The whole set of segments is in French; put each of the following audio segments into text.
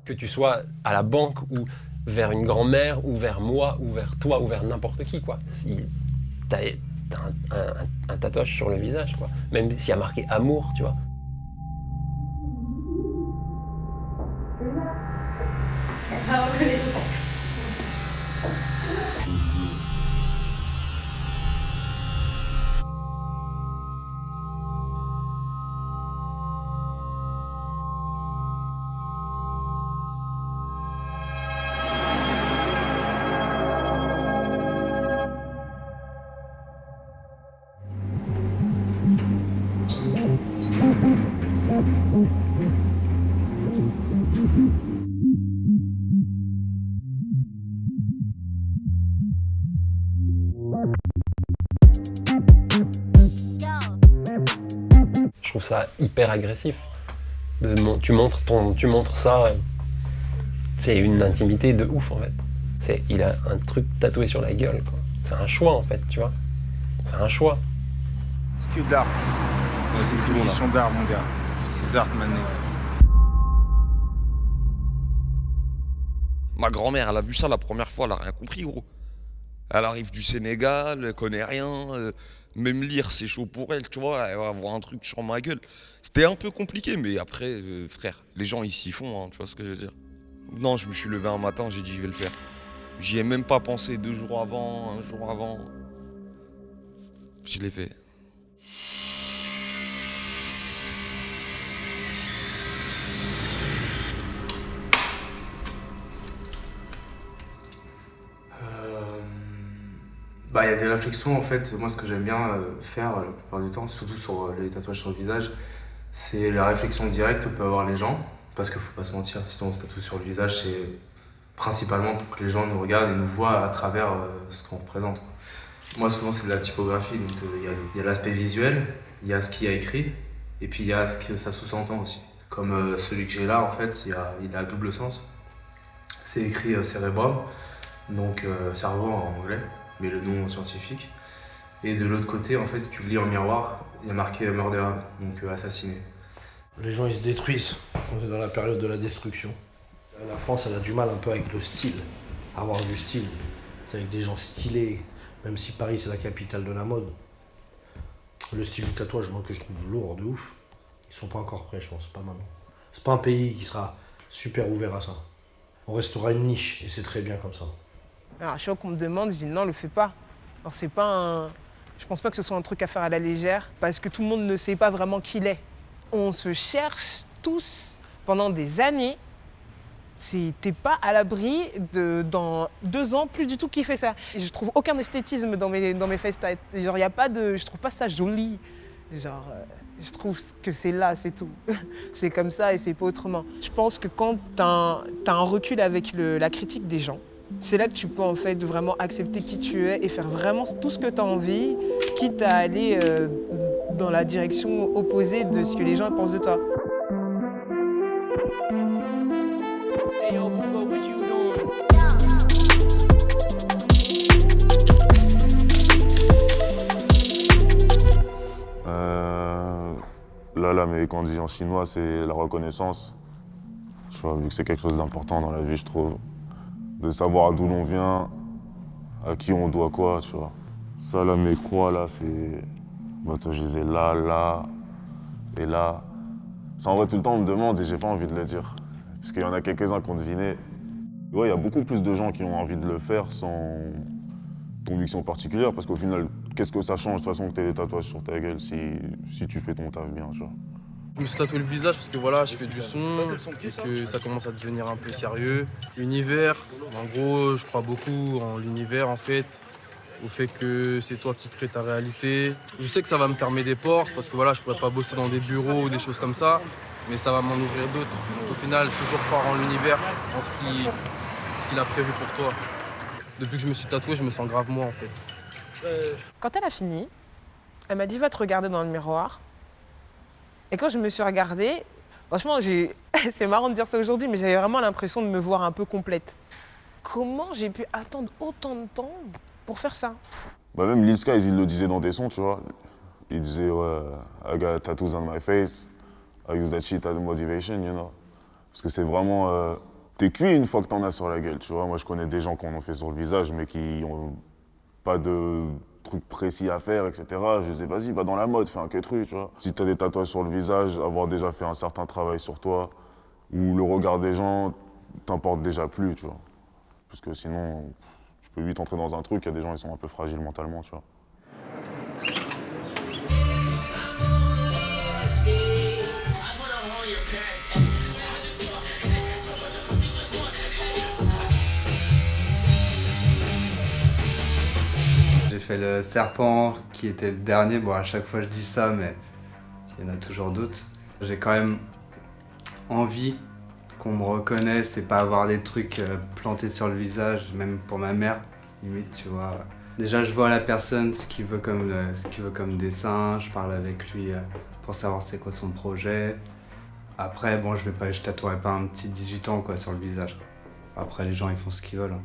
Que tu sois à la banque ou vers une grand-mère ou vers moi ou vers toi ou vers n'importe qui, quoi. Si t'as un tatouage sur le visage, quoi. Même s'il y a marqué amour, tu vois. Je trouve ça hyper agressif. Tu montres ça, c'est une intimité de ouf en fait. Il a un truc tatoué sur la gueule, quoi. C'est un choix en fait, tu vois. C'est un choix. C'est que d'art. C'est une question d'art, mon gars. C'est art, mané. Ma grand-mère, elle a vu ça la première fois, elle a rien compris, gros. Elle arrive du Sénégal, elle connaît rien. Même lire, c'est chaud pour elle, tu vois. Elle va avoir un truc sur ma gueule. C'était un peu compliqué, mais après, frère, les gens, ils s'y font, hein, tu vois ce que je veux dire. Non, je me suis levé un matin, j'ai dit, je vais le faire. J'y ai même pas pensé 2 jours avant, 1 jour avant. Je l'ai fait. Il y a des réflexions en fait. Moi, ce que j'aime bien faire la plupart du temps, surtout sur les tatouages sur le visage, c'est la réflexion directe que peuvent avoir les gens. Parce qu'il faut pas se mentir, si on se tatoue sur le visage, c'est principalement pour que les gens nous regardent et nous voient à travers ce qu'on représente, quoi. Moi, souvent, c'est de la typographie, donc il y a l'aspect visuel, il y a ce qu'il y a écrit, et puis il y a ce que ça sous-entend aussi. Comme celui que j'ai là, en fait, il a double sens. C'est écrit cérébrum, donc cerveau en anglais, mais le nom scientifique. Et de l'autre côté, en fait, si tu le lis en miroir, il y a marqué murder, donc assassiné. Les gens, ils se détruisent. On est dans la période de la destruction. La France, elle a du mal un peu avec le style, avoir du style. C'est avec des gens stylés, même si Paris, c'est la capitale de la mode. Le style du tatouage, moi, que je trouve lourd de ouf. Ils sont pas encore prêts, je pense, pas maintenant. C'est pas un pays qui sera super ouvert à ça. On restera une niche, et c'est très bien comme ça. Alors, chaque fois qu'on me demande, je dis non, le fais pas. Alors, c'est pas un... Je pense pas que ce soit un truc à faire à la légère, parce que tout le monde ne sait pas vraiment qui il est. On se cherche tous pendant des années. T'es pas à l'abri dans 2 ans, plus du tout qui fait ça. Et je trouve aucun esthétisme dans mes face tats. Genre, je trouve pas ça joli. Genre, je trouve que c'est là, c'est tout. C'est comme ça et c'est pas autrement. Je pense que quand t'as un recul avec la critique des gens, c'est là que tu peux en fait vraiment accepter qui tu es et faire vraiment tout ce que tu as envie, quitte à aller dans la direction opposée de ce que les gens pensent de toi. Hey yo, Booba, what you doing? Mais quand on dit en chinois, c'est la reconnaissance. Tu vois, vu que c'est quelque chose d'important dans la vie, je trouve. De savoir d'où l'on vient, à qui on doit quoi, tu vois. Ça, là, mes croix, là, c'est... Moi, je les ai là, là et là. Ça, en vrai, tout le temps, on me demande et j'ai pas envie de le dire. Parce qu'il y en a quelques-uns qui ont deviné. Ouais, il y a beaucoup plus de gens qui ont envie de le faire sans conviction particulière, parce qu'au final, qu'est-ce que ça change de toute façon que t'aies des tatouages sur ta gueule si tu fais ton taf bien, tu vois. Je me suis tatoué le visage parce que voilà, je fais du son et que ça commence à devenir un peu sérieux. L'univers, en gros, je crois beaucoup en l'univers en fait, au fait que c'est toi qui crée ta réalité. Je sais que ça va me fermer des portes parce que voilà, je pourrais pas bosser dans des bureaux ou des choses comme ça, mais ça va m'en ouvrir d'autres. Donc au final, toujours croire en l'univers, en ce qu'il a prévu pour toi. Depuis que je me suis tatoué, je me sens grave moi en fait. Quand elle a fini, elle m'a dit va te regarder dans le miroir. Et quand je me suis regardée, franchement, c'est marrant de dire ça aujourd'hui, mais j'avais vraiment l'impression de me voir un peu complète. Comment j'ai pu attendre autant de temps pour faire ça? Bah même Lil Skies, il le disait dans des sons, tu vois. Il disait, ouais, I got tattoos on my face, I use that shit as motivation, you know. Parce que c'est vraiment t'es cuit une fois que t'en as sur la gueule, tu vois. Moi, je connais des gens qui en ont fait sur le visage, mais qui ont pas de trucs précis à faire, etc. Je disais, vas-y, va dans la mode, fais un quetru, tu vois. Si t'as des tatouages sur le visage, avoir déjà fait un certain travail sur toi, ou le regard des gens, t'importe déjà plus, tu vois. Parce que sinon, tu peux vite entrer dans un truc, il y a des gens qui sont un peu fragiles mentalement, tu vois. J'ai fait le serpent qui était le dernier. Bon, à chaque fois je dis ça, mais il y en a toujours d'autres. J'ai quand même envie qu'on me reconnaisse et pas avoir des trucs plantés sur le visage, même pour ma mère, limite, tu vois. Déjà, je vois la personne, ce qu'il veut comme dessin, je parle avec lui pour savoir c'est quoi son projet. Après, bon, je tatouerai pas un petit 18 ans quoi, sur le visage. Après, les gens, ils font ce qu'ils veulent.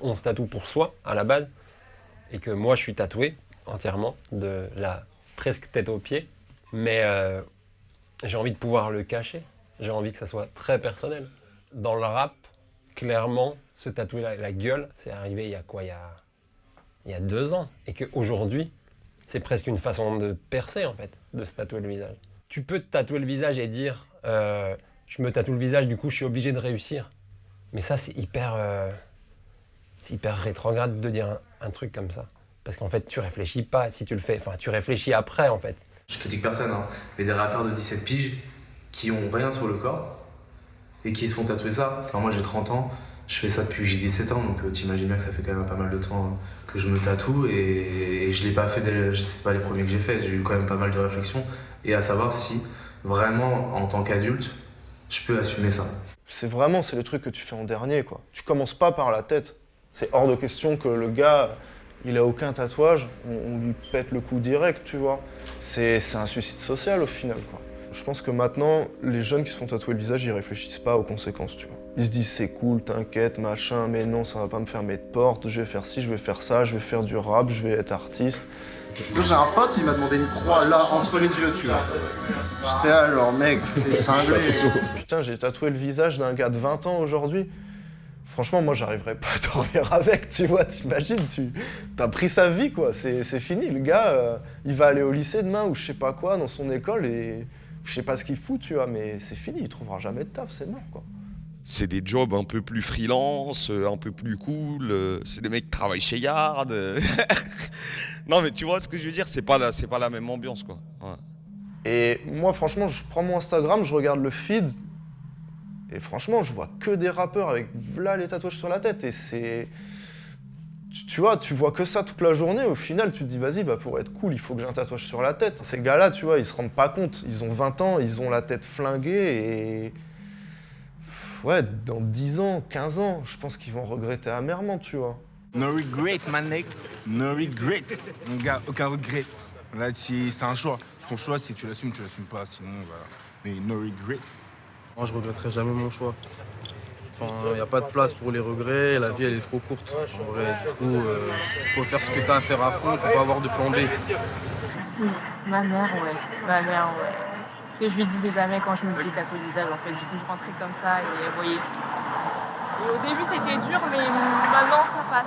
On se tatoue pour soi, à la base, et que moi, je suis tatoué entièrement, de la presque tête aux pieds, mais j'ai envie de pouvoir le cacher. J'ai envie que ça soit très personnel. Dans le rap, clairement, se tatouer la gueule, c'est arrivé il y a quoi, il y a 2 ans. Et qu'aujourd'hui, c'est presque une façon de percer, en fait, de se tatouer le visage. Tu peux te tatouer le visage et dire je me tatoue le visage, du coup, je suis obligé de réussir. Mais ça, c'est hyper rétrograde de dire un truc comme ça. Parce qu'en fait, tu réfléchis pas si tu le fais. Enfin, tu réfléchis après, en fait. Je critique personne, hein. Mais des rappeurs de 17 piges qui ont rien sur le corps et qui se font tatouer ça. Alors moi, j'ai 30 ans, je fais ça depuis que j'ai 17 ans, donc t'imagines bien que ça fait quand même pas mal de temps que je me tatoue et je l'ai pas fait, c'est pas les premiers que j'ai fait, j'ai eu quand même pas mal de réflexions et à savoir si vraiment, en tant qu'adulte, je peux assumer ça. C'est le truc que tu fais en dernier, quoi. Tu commences pas par la tête. C'est hors de question que le gars, il a aucun tatouage, on lui pète le coup direct, tu vois. C'est un suicide social au final, quoi. Je pense que maintenant, les jeunes qui se font tatouer le visage, ils réfléchissent pas aux conséquences, tu vois. Ils se disent c'est cool, t'inquiète, machin, mais non, ça va pas me fermer de porte, je vais faire ci, je vais faire ça, je vais faire du rap, je vais être artiste. J'ai un pote, il m'a demandé une croix là, entre les yeux, tu vois. J'étais là, genre, mec, t'es cinglé. Putain, j'ai tatoué le visage d'un gars de 20 ans aujourd'hui. Franchement, moi, j'arriverais pas à dormir avec, tu vois, t'imagines, t'as pris sa vie, quoi, c'est fini. Le gars, il va aller au lycée demain ou je sais pas quoi, dans son école, et je sais pas ce qu'il fout, tu vois, mais c'est fini, il trouvera jamais de taf, c'est mort, quoi. C'est des jobs un peu plus freelance, un peu plus cool, c'est des mecs qui travaillent chez Yard. Non, mais tu vois ce que je veux dire, c'est pas la même ambiance, quoi. Ouais. Et moi, franchement, je prends mon Instagram, je regarde le feed, et franchement, je vois que des rappeurs avec là les tatouages sur la tête. Et c'est. Tu vois que ça toute la journée. Au final, tu te dis, vas-y, bah, pour être cool, il faut que j'ai un tatouage sur la tête. Ces gars-là, tu vois, ils se rendent pas compte. Ils ont 20 ans, ils ont la tête flinguée. Et. Ouais, dans 10 ans, 15 ans, je pense qu'ils vont regretter amèrement, tu vois. No regret, man, mec. No regret. Mon gars, aucun regret. Là, c'est un choix. Ton choix, si tu l'assumes pas. Sinon, voilà. Mais no regret. Moi, je regretterai jamais mon choix. Enfin, il n'y a pas de place pour les regrets, la vie elle est trop courte. En vrai, du coup, faut faire ce que t'as à faire à fond, faut pas avoir de plan B. Si, ma mère, ouais. Ce que je lui disais jamais quand je me faisais tatouer le visage, en fait. Du coup, je rentrais comme ça et elle voyait. Et au début, c'était dur, mais maintenant, ça passe.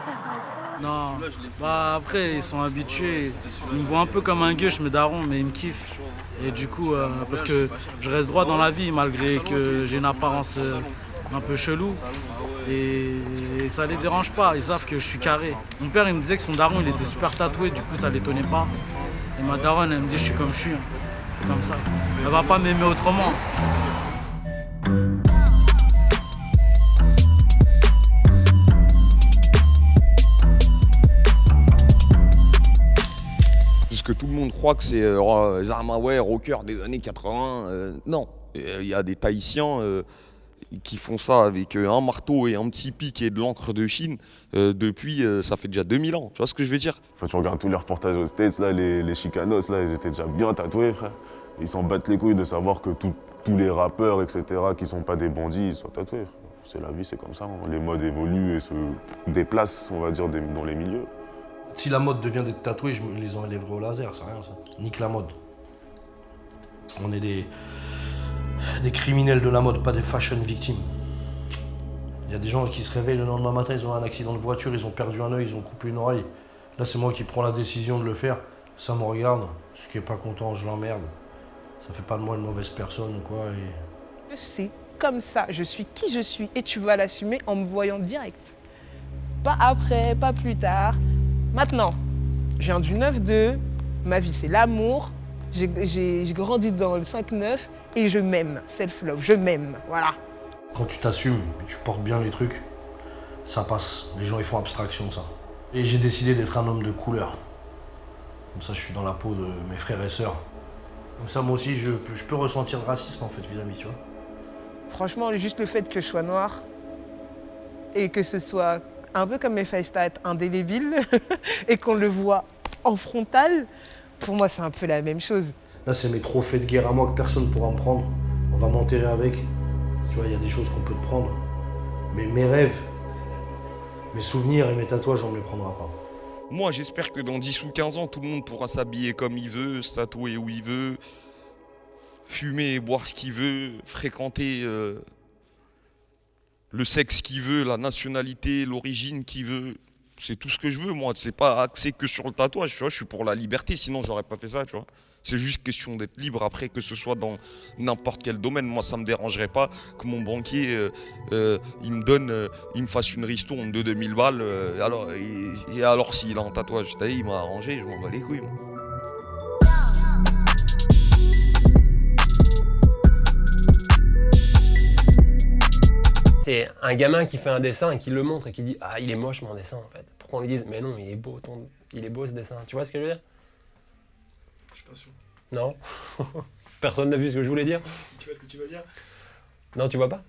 Ça passe. Non, bah après, ils sont habitués. Ils me voient un peu comme un gueuche, mes darons, mais ils me kiffent. Et du coup, parce que je reste droit dans la vie, malgré que j'ai une apparence un peu chelou. Et ça les dérange pas, ils savent que je suis carré. Mon père, il me disait que son daron, il était super tatoué, du coup, ça l'étonnait pas. Et ma daronne, elle me dit, je suis comme je suis. C'est comme ça. Elle va pas m'aimer autrement. Que tout le monde croit que c'est Zarmaoué, rocker des années 80. Non, il y a des Tahitiens qui font ça avec un marteau et un petit pic et de l'encre de Chine depuis, ça fait déjà 2000 ans. Tu vois ce que je veux dire? Quand tu regardes tous les reportages aux States, là, les Chicanos, là, ils étaient déjà bien tatoués, frère. Ils s'en battent les couilles de savoir que tous les rappeurs, etc., qui sont pas des bandits, ils soient tatoués, frère. C'est la vie, c'est comme ça. Hein. Les modes évoluent et se déplacent, on va dire, dans les milieux. Si la mode devient d'être tatoué, je me les enlèverai au laser, c'est rien ça. Nique la mode. On est des criminels de la mode, pas des fashion victimes. Il y a des gens qui se réveillent le lendemain matin, ils ont un accident de voiture, ils ont perdu un œil, ils ont coupé une oreille. Là, c'est moi qui prends la décision de le faire. Ça me regarde. Ce qui est pas content, je l'emmerde. Ça fait pas de moi une mauvaise personne ou quoi. C'est comme ça, je suis qui je suis et tu vas l'assumer en me voyant direct. Pas après, pas plus tard. Maintenant, je viens du 9-2, ma vie c'est l'amour, j'ai grandi dans le 5-9 et je m'aime, self-love, je m'aime, voilà. Quand tu t'assumes et tu portes bien les trucs, ça passe. Les gens ils font abstraction de ça. Et j'ai décidé d'être un homme de couleur. Comme ça je suis dans la peau de mes frères et sœurs. Comme ça moi aussi je peux ressentir le racisme en fait vis-à-vis, tu vois. Franchement, juste le fait que je sois noire et que ce soit un peu comme mes face-tats indélébiles et qu'on le voit en frontal, pour moi c'est un peu la même chose. Là c'est mes trophées de guerre à moi que personne ne pourra me prendre. On va m'enterrer avec. Tu vois, il y a des choses qu'on peut te prendre. Mais mes rêves, mes souvenirs et mes tatouages, on ne me les prendra pas. Moi j'espère que dans 10 ou 15 ans, tout le monde pourra s'habiller comme il veut, se tatouer où il veut, fumer et boire ce qu'il veut, fréquenter le sexe qu'il veut, la nationalité, l'origine qu'il veut. C'est tout ce que je veux, moi. C'est pas axé que sur le tatouage, tu vois. Je suis pour la liberté, sinon j'aurais pas fait ça, tu vois. C'est juste question d'être libre après, que ce soit dans n'importe quel domaine. Moi, ça me dérangerait pas que mon banquier, il me fasse une ristourne de 2000 balles. Alors s'il a un tatouage, il m'a arrangé, je m'en bats les couilles, moi. C'est un gamin qui fait un dessin et qui le montre et qui dit « Ah, il est moche mon dessin en fait ». Pourquoi on lui dise « Mais non, il est beau ce dessin ». Tu vois ce que je veux dire? Je suis pas sûr. Non. Personne n'a vu ce que je voulais dire? Tu vois ce que tu veux dire? Non, tu vois pas?